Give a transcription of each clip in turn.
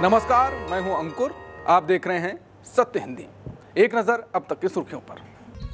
नमस्कार, मैं हूं अंकुर। आप देख रहे हैं सत्य हिंदी। एक नजर अब तक की सुर्खियों पर।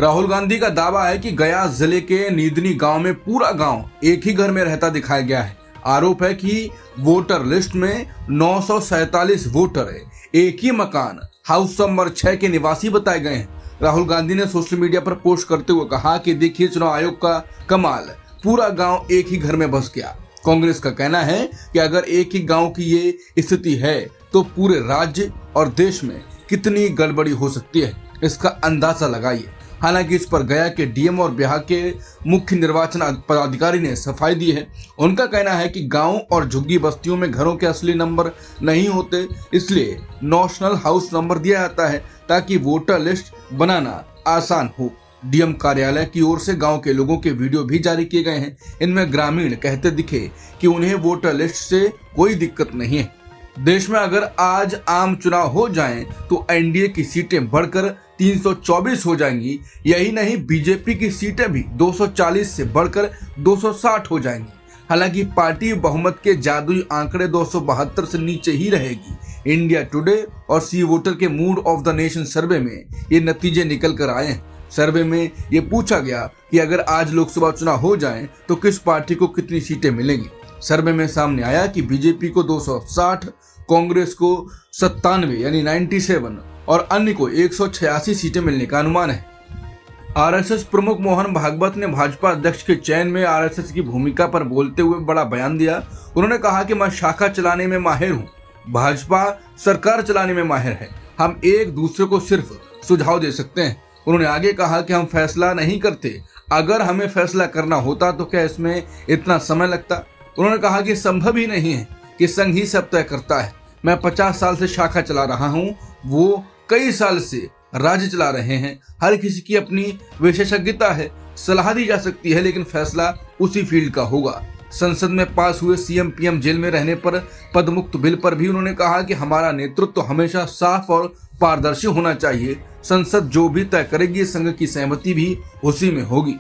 राहुल गांधी का दावा है कि गया जिले के नीदनी गांव में पूरा गांव एक ही घर में रहता दिखाया गया है। आरोप है कि वोटर लिस्ट में 947 वोटर है। एक ही मकान हाउस नंबर 6 के निवासी बताए गए हैं। राहुल गांधी ने सोशल मीडिया पर पोस्ट करते हुए कहा कि देखिए चुनाव आयोग का कमाल, पूरा गांव एक ही घर में बस गया। कांग्रेस का कहना है कि अगर एक ही गांव की ये स्थिति है तो पूरे राज्य और देश में कितनी गड़बड़ी हो सकती है, इसका अंदाजा लगाइए। हालांकि इस पर गया के डीएम और बिहार के मुख्य निर्वाचन पदाधिकारी ने सफाई दी है। उनका कहना है कि गांव और झुग्गी बस्तियों में घरों के असली नंबर नहीं होते, इसलिए नेशनल हाउस नंबर दिया जाता है ताकि वोटर लिस्ट बनाना आसान हो। डीएम कार्यालय की ओर से गांव के लोगों के वीडियो भी जारी किए गए हैं। इनमें ग्रामीण कहते दिखे कि उन्हें वोटर लिस्ट से कोई दिक्कत नहीं है। देश में अगर आज आम चुनाव हो जाएं तो एनडीए की सीटें बढ़कर 324 हो जाएंगी। यही नहीं, बीजेपी की सीटें भी 240 से बढ़कर 260 हो जाएंगी। हालांकि पार्टी बहुमत के जादुई आंकड़े 272 से नीचे ही रहेगी। इंडिया टुडे और सी वोटर के मूड ऑफ द नेशन सर्वे में ये नतीजे निकल कर आए हैं। सर्वे में ये पूछा गया कि अगर आज लोकसभा चुनाव हो जाएं तो किस पार्टी को कितनी सीटें मिलेंगी। सर्वे में सामने आया कि बीजेपी को 260, कांग्रेस को 97 यानी 97 और अन्य को 186 सीटें मिलने का अनुमान है। आरएसएस प्रमुख मोहन भागवत ने भाजपा अध्यक्ष के चयन में आरएसएस की भूमिका पर बोलते हुए बड़ा बयान दिया। उन्होंने कहा कि मैं शाखा चलाने में माहिर हूँ, भाजपा सरकार चलाने में माहिर है। हम एक दूसरे को सिर्फ सुझाव दे सकते हैं। उन्होंने आगे कहा कि हम फैसला नहीं करते, अगर हमें फैसला करना होता तो क्या इसमें इतना समय लगता। उन्होंने कहा कि संभव ही नहीं है कि संघ ही सब तय करता है। मैं 50 साल से शाखा चला रहा हूँ, वो कई साल से राज्य चला रहे हैं। हर किसी की अपनी विशेषज्ञता है, सलाह दी जा सकती है लेकिन फैसला उसी फील्ड का होगा। संसद में पास हुए सीएम पीएम जेल में रहने पर पदमुक्त बिल पर भी उन्होंने कहा कि हमारा नेतृत्व हमेशा साफ और पारदर्शी होना चाहिए। संसद जो भी तय करेगी, संघ की सहमति भी उसी में होगी।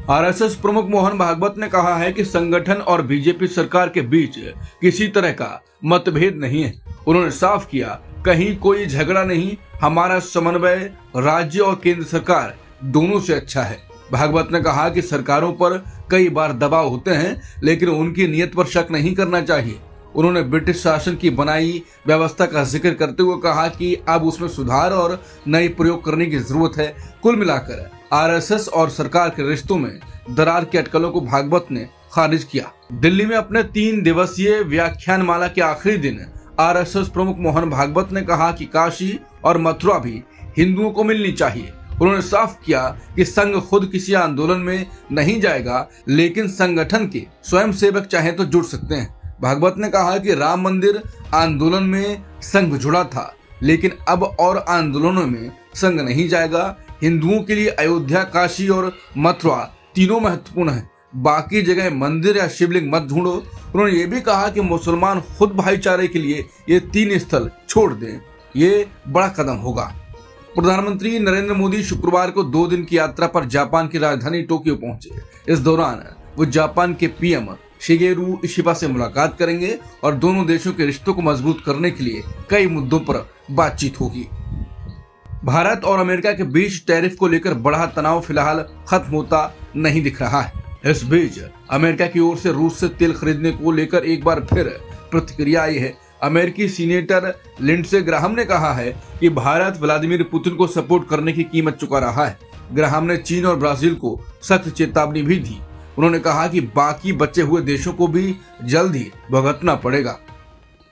आरएसएस प्रमुख मोहन भागवत ने कहा है कि संगठन और बीजेपी सरकार के बीच किसी तरह का मतभेद नहीं है। उन्होंने साफ किया, कहीं कोई झगड़ा नहीं, हमारा समन्वय राज्य और केंद्र सरकार दोनों से अच्छा है। भागवत ने कहा कि सरकारों पर कई बार दबाव होते हैं लेकिन उनकी नीयत पर शक नहीं करना चाहिए। उन्होंने ब्रिटिश शासन की बनाई व्यवस्था का जिक्र करते हुए कहा कि अब उसमें सुधार और नए प्रयोग करने की जरूरत है। कुल मिलाकर आरएसएस और सरकार के रिश्तों में दरार की अटकलों को भागवत ने खारिज किया। दिल्ली में अपने 3 दिवसीय व्याख्यानमाला के आखिरी दिन आरएसएस प्रमुख मोहन भागवत ने कहा कि काशी और मथुरा भी हिंदुओं को मिलनी चाहिए। उन्होंने साफ किया कि संघ खुद किसी आंदोलन में नहीं जाएगा लेकिन संगठन के स्वयंसेवक चाहे तो जुड़ सकते हैं। भागवत ने कहा कि राम मंदिर आंदोलन में संघ जुड़ा था लेकिन अब और आंदोलनों में संघ नहीं जाएगा। हिंदुओं के लिए अयोध्या, काशी और मथुरा तीनों महत्वपूर्ण हैं, बाकी जगह मंदिर या शिवलिंग मत ढूंढो। उन्होंने ये भी कहा कि मुसलमान खुद भाईचारे के लिए ये 3 स्थल छोड़ दें, ये बड़ा कदम होगा। प्रधानमंत्री नरेंद्र मोदी शुक्रवार को 2 दिन की यात्रा पर जापान की राजधानी टोक्यो पहुंचे। इस दौरान वो जापान के पीएम शिगेरू इशिबा से मुलाकात करेंगे और दोनों देशों के रिश्तों को मजबूत करने के लिए कई मुद्दों पर बातचीत होगी। भारत और अमेरिका के बीच टैरिफ को लेकर बढ़ा तनाव फिलहाल खत्म होता नहीं दिख रहा है। इस बीच अमेरिका की ओर से रूस से तेल खरीदने को लेकर एक बार फिर प्रतिक्रिया आई है। अमेरिकी सीनेटर लिंडसे ग्राहम ने कहा है कि भारत व्लादिमीर पुतिन को सपोर्ट करने की कीमत चुका रहा है। ग्राहम ने चीन और ब्राजील को सख्त चेतावनी भी दी। उन्होंने कहा कि बाकी बचे हुए देशों को भी जल्द ही भुगतना पड़ेगा।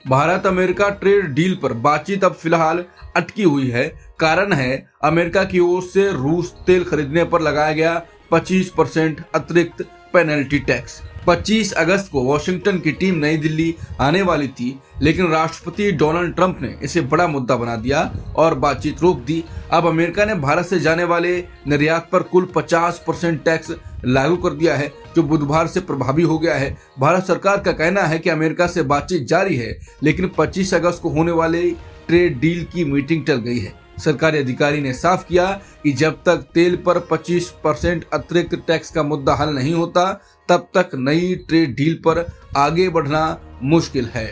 भारत अमेरिका ट्रेड डील पर बातचीत अब फिलहाल अटकी हुई है। कारण है अमेरिका की ओर से रूस तेल खरीदने पर लगाया गया 25% अतिरिक्त पेनल्टी टैक्स। 25 अगस्त को वॉशिंगटन की टीम नई दिल्ली आने वाली थी लेकिन राष्ट्रपति डोनाल्ड ट्रंप ने इसे बड़ा मुद्दा बना दिया और बातचीत रोक दी। अब अमेरिका ने भारत से जाने वाले निर्यात पर कुल 50% टैक्स लागू कर दिया है जो बुधवार से प्रभावी हो गया है। भारत सरकार का कहना है कि अमेरिका से बातचीत जारी है लेकिन 25 अगस्त को होने वाले ट्रेड डील की मीटिंग टल गई है। सरकारी अधिकारी ने साफ किया कि जब तक तेल पर 25% अतिरिक्त टैक्स का मुद्दा हल नहीं होता तब तक नई ट्रेड डील पर आगे बढ़ना मुश्किल है।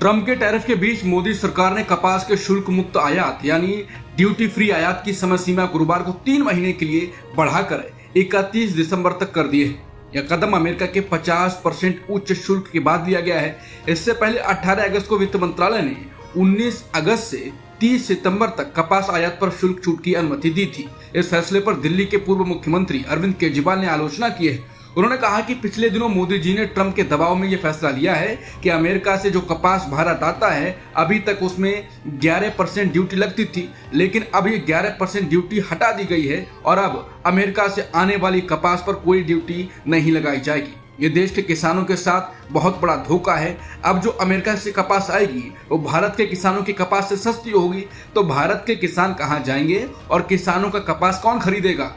ट्रंप के टैरिफ के बीच मोदी सरकार ने कपास के शुल्क मुक्त आयात यानी ड्यूटी फ्री आयात की समय सीमा गुरुवार को 3 महीने के लिए बढ़ाकर 31 दिसंबर तक कर दी है। यह कदम अमेरिका के 50% उच्च शुल्क के बाद लिया गया है। इससे पहले 18 अगस्त को वित्त मंत्रालय ने 19 अगस्त से 30 सितंबर तक कपास आयात पर शुल्क छूट की अनुमति दी थी। इस फैसले पर दिल्ली के पूर्व मुख्यमंत्री अरविंद केजरीवाल ने आलोचना की है। उन्होंने कहा कि पिछले दिनों मोदी जी ने ट्रंप के दबाव में यह फैसला लिया है कि अमेरिका से जो कपास भारत आता है अभी तक उसमें 11% ड्यूटी लगती थी, लेकिन अब ये 11% ड्यूटी हटा दी गई है और अब अमेरिका से आने वाली कपास पर कोई ड्यूटी नहीं लगाई जाएगी। ये देश के किसानों के साथ बहुत बड़ा धोखा है। अब जो अमेरिका से कपास आएगी वो भारत के किसानों की कपास से सस्ती होगी, तो भारत के किसान कहाँ जाएंगे और किसानों का कपास कौन खरीदेगा।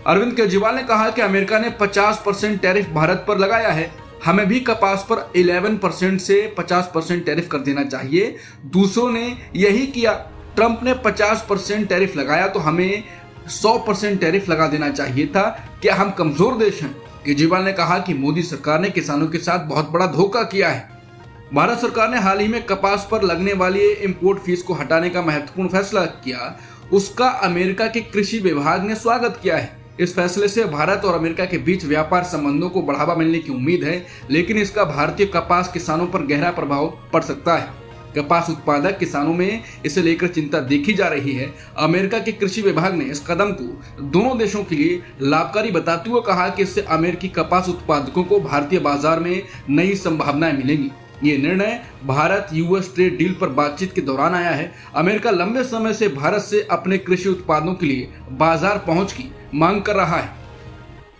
अरविंद केजरीवाल ने कहा कि अमेरिका ने 50% टैरिफ भारत पर लगाया है, हमें भी कपास पर 11% से 50% टैरिफ कर देना चाहिए। दूसरों ने यही किया। ट्रंप ने 50% टैरिफ लगाया तो हमें 100% टैरिफ लगा देना चाहिए था। क्या हम कमजोर देश हैं? केजरीवाल ने कहा कि मोदी सरकार ने किसानों के साथ बहुत बड़ा धोखा किया है। भारत सरकार ने हाल ही में कपास पर लगने वाली इंपोर्ट फीस को हटाने का महत्वपूर्ण फैसला किया। उसका अमेरिका के कृषि विभाग ने स्वागत किया है। इस फैसले से भारत और अमेरिका के बीच व्यापार संबंधों को बढ़ावा मिलने की उम्मीद है, लेकिन इसका भारतीय कपास किसानों पर गहरा प्रभाव पड़ सकता है। कपास उत्पादक किसानों में इसे लेकर चिंता देखी जा रही है। अमेरिका के कृषि विभाग ने इस कदम को दोनों देशों के लिए लाभकारी बताते हुए कहा कि इससे अमेरिकी कपास उत्पादकों को भारतीय बाजार में नई संभावनाएं मिलेंगी। ये निर्णय भारत यूएस ट्रेड डील पर बातचीत के दौरान आया है। अमेरिका लंबे समय से भारत से अपने कृषि उत्पादों के लिए बाजार पहुंच की मांग कर रहा है।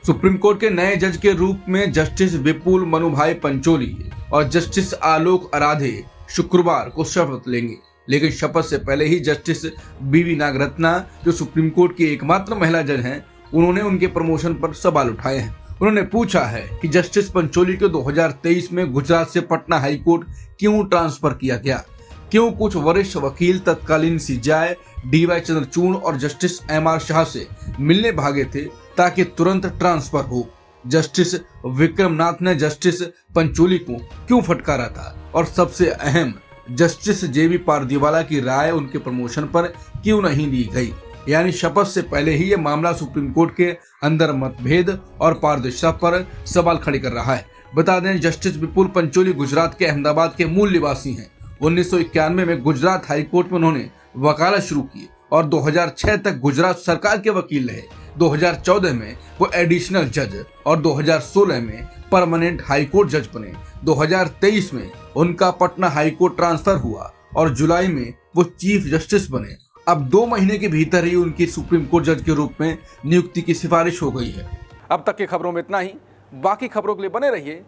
सुप्रीम कोर्ट के नए जज के रूप में जस्टिस विपुल मनुभाई पंचोली और जस्टिस आलोक आराधे शुक्रवार को शपथ लेंगे, लेकिन शपथ से पहले ही जस्टिस बीवी नागरत्ना, जो सुप्रीम कोर्ट की एकमात्र महिला जज हैं, उन्होंने उनके प्रमोशन पर सवाल उठाए हैं। उन्होंने पूछा है कि जस्टिस पंचोली को 2023 में गुजरात से पटना हाईकोर्ट क्यों ट्रांसफर किया गया, क्यों कुछ वरिष्ठ वकील तत्कालीन सीजेआई डीवाई चंद्रचूड़ और जस्टिस एमआर शाह से मिलने भागे थे ताकि तुरंत ट्रांसफर हो। जस्टिस विक्रमनाथ ने जस्टिस पंचोली को क्यों फटकारा था, और सबसे अहम, जस्टिस जेबी पारदीवाला की राय उनके प्रमोशन पर क्यों नहीं ली गई। यानी शपथ से पहले ही यह मामला सुप्रीम कोर्ट के अंदर मतभेद और पारदर्शिता पर सवाल खड़े कर रहा है। बता दें, जस्टिस विपुल पंचोली गुजरात के अहमदाबाद के मूल निवासी हैं। 1991 में गुजरात हाईकोर्ट में उन्होंने वकालत शुरू की और 2006 तक गुजरात सरकार के वकील रहे। 2014 में वो एडिशनल जज और 2016 में परमानेंट हाईकोर्ट जज बने। 2023 में उनका पटना हाईकोर्ट ट्रांसफर हुआ और जुलाई में वो चीफ जस्टिस बने। अब 2 महीने के भीतर ही उनकी सुप्रीम कोर्ट जज के रूप में नियुक्ति की सिफारिश हो गई है। अब तक की खबरों में इतना ही। बाकी खबरों के लिए बने रहिए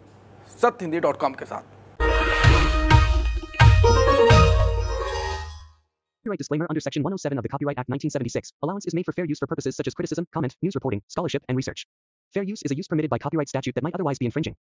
सत्यहिंदी.com के साथ। Copyright disclaimer under Section 107 of the Copyright Act 1976. Allowance is made for fair use for purposes such as criticism, comment, news reporting, scholarship, and research. Fair use is a use permitted by copyright statute that might otherwise be infringing.